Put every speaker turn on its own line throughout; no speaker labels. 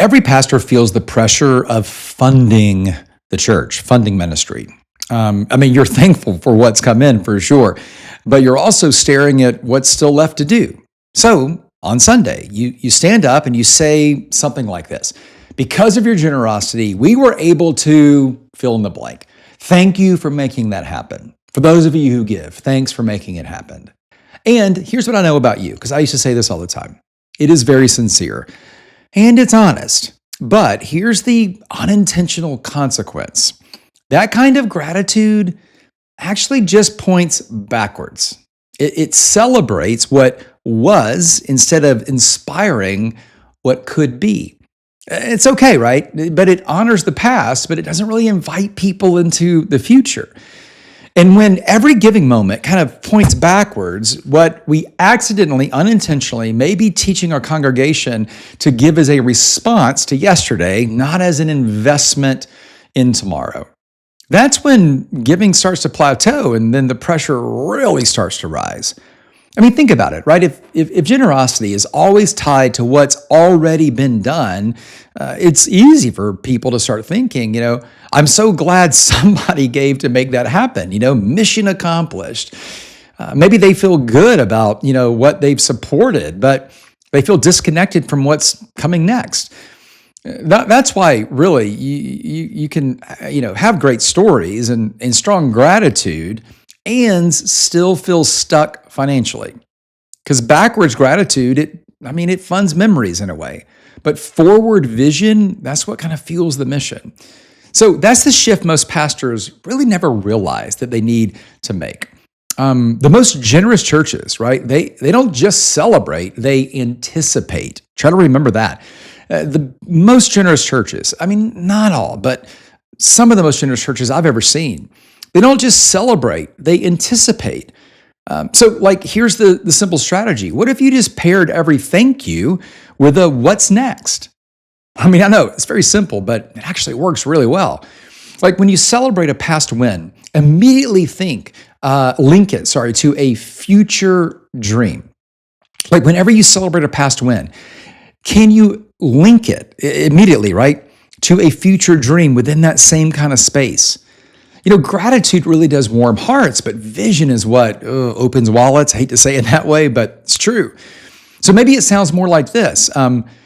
Every pastor feels the pressure of funding the church, funding ministry. You're thankful for what's come in for sure, but you're also staring at what's still left to do. So on Sunday, you stand up and you say something like this: because of your generosity, we were able to fill in the blank. Thank you for making that happen. For those of you who give, thanks for making it happen. And here's what I know about you, because I used to say this all the time. It is very sincere and it's honest, but here's the unintentional consequence. That kind of gratitude actually just points backwards. It celebrates what was instead of inspiring what could be. It's okay, right? But it honors the past, but it doesn't really invite people into the future. And when every giving moment kind of points backwards, what we accidentally, unintentionally may be teaching our congregation to give as a response to yesterday, not as an investment in tomorrow. That's when giving starts to plateau and then the pressure really starts to rise. Think about it, right? If generosity is always tied to what's already been done, it's easy for people to start thinking, I'm so glad somebody gave to make that happen, mission accomplished. Maybe they feel good about, what they've supported, but they feel disconnected from what's coming next. That's why really you can, have great stories and strong gratitude and still feel stuck financially. Because backwards gratitude, it funds memories in a way. But forward vision, that's what kind of fuels the mission. So that's the shift most pastors really never realize that they need to make. The most generous churches, right? They don't just celebrate, they anticipate. Try to remember that. The most generous churches, not all, but some of the most generous churches I've ever seen, they don't just celebrate, they anticipate. Here's the simple strategy. What if you just paired every thank you with a what's next? I know it's very simple, but it actually works really well. Like when you celebrate a past win, immediately link it to a future dream. Like whenever you celebrate a past win, can you link it immediately, right, to a future dream within that same kind of space? Gratitude really does warm hearts, but vision is what opens wallets. I hate to say it that way, but it's true. So maybe it sounds more like this.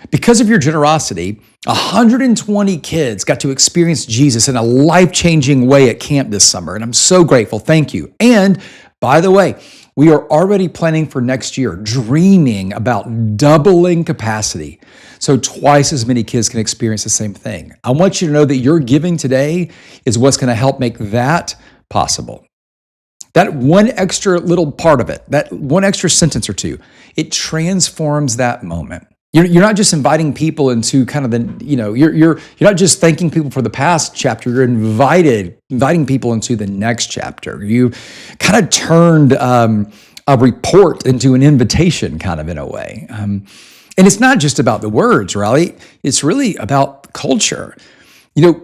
Because of your generosity, 120 kids got to experience Jesus in a life-changing way at camp this summer, and I'm so grateful. Thank you. And by the way, we are already planning for next year, dreaming about doubling capacity so twice as many kids can experience the same thing. I want you to know that your giving today is what's going to help make that possible. That one extra little part of it, that one extra sentence or two, it transforms that moment. You're not just inviting people into kind of you're not just thanking people for the past chapter. You're inviting people into the next chapter. You kind of turned a report into an invitation, kind of in a way. And it's not just about the words, right? It's really about culture.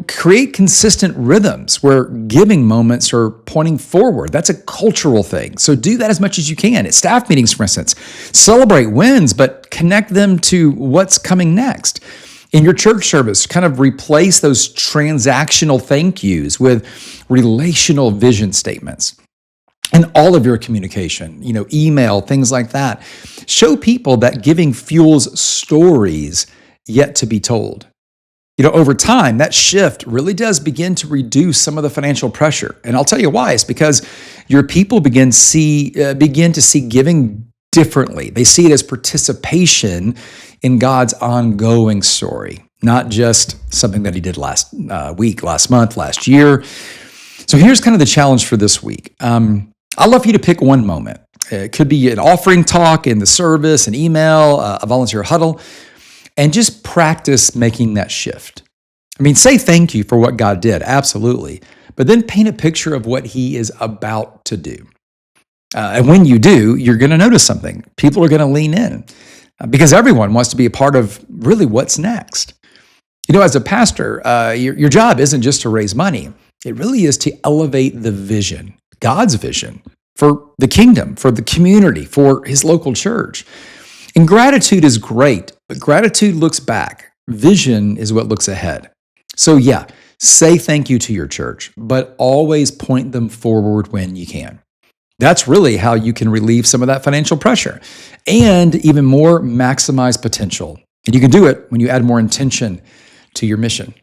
Create consistent rhythms where giving moments are pointing forward. That's a cultural thing. So do that as much as you can. At staff meetings, for instance, celebrate wins, but connect them to what's coming next. In your church service, kind of replace those transactional thank yous with relational vision statements. In all of your communication, email, things like that, show people that giving fuels stories yet to be told. Over time, that shift really does begin to reduce some of the financial pressure. And I'll tell you why. It's because your people begin to see giving differently. They see it as participation in God's ongoing story, not just something that he did last week, last month, last year. So here's kind of the challenge for this week. I'd love for you to pick one moment. It could be an offering talk in the service, an email, a volunteer huddle, and just practice making that shift. Say thank you for what God did, absolutely, but then paint a picture of what he is about to do. And when you do, you're going to notice something. People are going to lean in because everyone wants to be a part of really what's next. As a pastor, your job isn't just to raise money. It really is to elevate the vision, God's vision for the kingdom, for the community, for his local church. And gratitude is great, but gratitude looks back. Vision is what looks ahead. So, yeah, say thank you to your church, but always point them forward when you can. That's really how you can relieve some of that financial pressure and even more maximize potential. And you can do it when you add more intention to your mission.